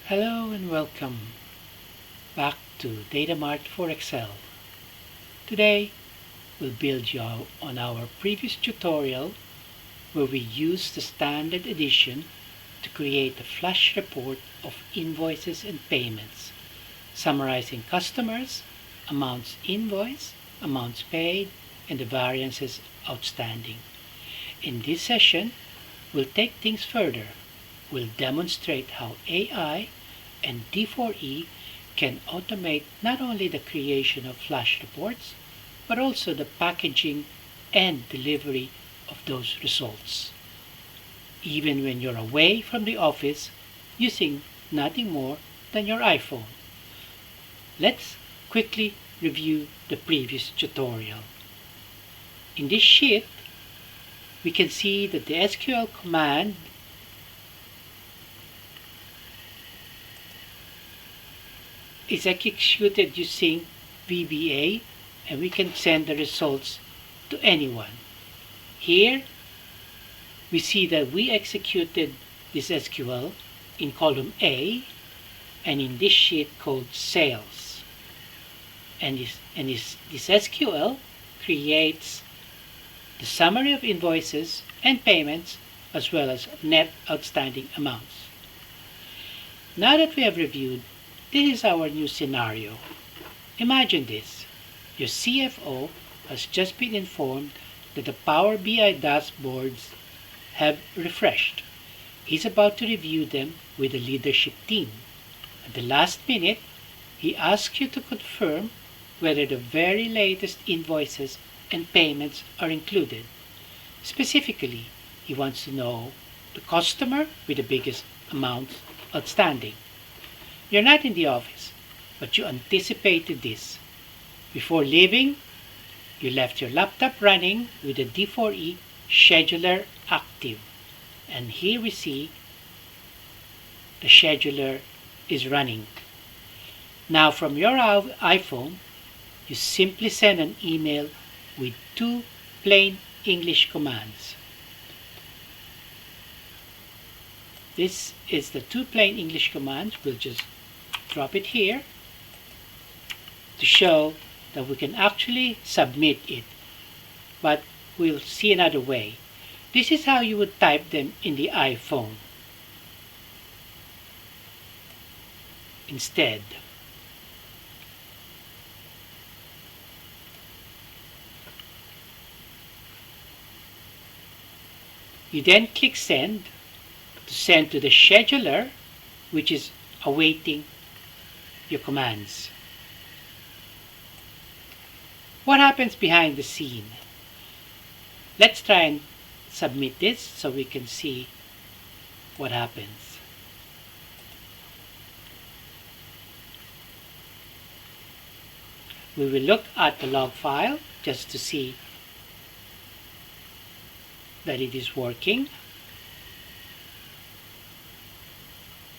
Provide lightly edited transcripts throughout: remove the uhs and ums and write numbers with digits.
Hello and welcome back to Data Mart for Excel. Today we'll build you on our previous tutorial where we used the standard edition to create a flash report of invoices and payments, summarizing customers, amounts invoiced, amounts paid, and the variances outstanding. In this session, we'll take things further. We'll demonstrate how AI and D4E can automate not only the creation of flash reports, but also the packaging and delivery of those results, even when you're away from the office using nothing more than your iPhone. Let's quickly review the previous tutorial. In this sheet, we can see that the SQL command is executed using VBA, and we can send the results to anyone. Here we see that we executed this SQL in column A and in this sheet called sales. And this SQL creates the summary of invoices and payments as well as net outstanding amounts. Now that we have reviewed, this is our new scenario. Imagine this. Your CFO has just been informed that the Power BI dashboards have refreshed. He's about to review them with the leadership team. At the last minute, he asks you to confirm whether the very latest invoices and payments are included. Specifically, he wants to know the customer with the biggest amounts outstanding. You're not in the office, but you anticipated this. Before leaving, you left your laptop running with the D4E scheduler active. And here we see the scheduler is running. Now from your iPhone, you simply send an email with two plain English commands. This is the two plain English commands. We'll just drop it here to show that we can actually submit it, but we'll see another way. This is how you would type them in the iPhone. Instead, you then click send to send to the scheduler, which is awaiting your commands. What happens behind the scene? Let's try and submit this so we can see what happens. We will look at the log file just to see that it is working.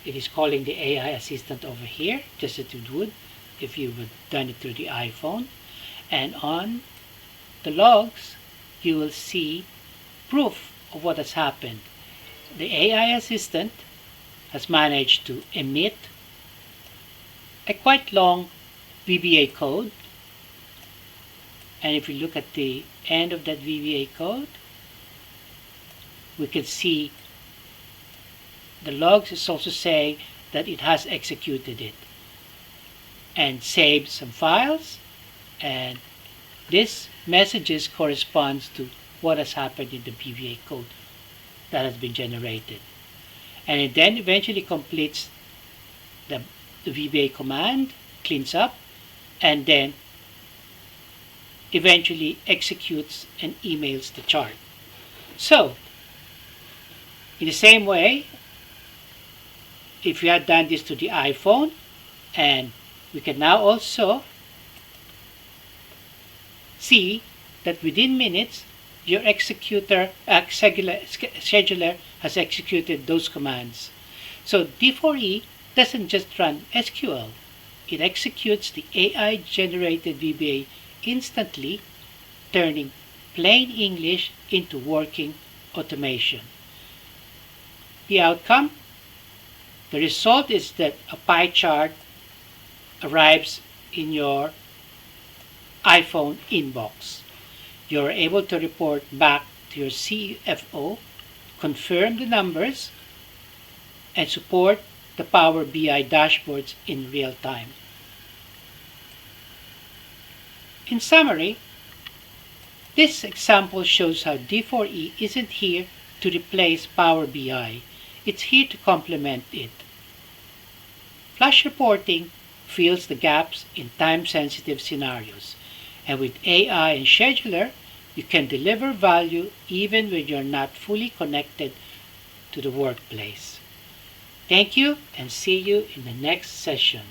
It is calling the AI assistant over here, just as it would if you would done it through the iPhone. And on the logs, you will see proof of what has happened. The AI assistant has managed to emit a quite long VBA code. And if we look at the end of that VBA code, we can see the logs is also saying that it has executed it and saved some files, and this messages corresponds to what has happened in the VBA code that has been generated. And it then eventually completes the VBA command, cleans up, and then eventually executes and emails the chart. So, in the same way, if we had done this to the iPhone, and we can now also see that within minutes, your scheduler has executed those commands. So D4E doesn't just run SQL. It executes the AI-generated VBA instantly, turning plain English into working automation. The outcome? The result is that a pie chart arrives in your iPhone inbox. You're able to report back to your CFO, confirm the numbers, and support the Power BI dashboards in real time. In summary, this example shows how D4E isn't here to replace Power BI. It's here to complement it. Flash reporting fills the gaps in time-sensitive scenarios, and with AI and Scheduler, you can deliver value even when you're not fully connected to the workplace. Thank you, and see you in the next session.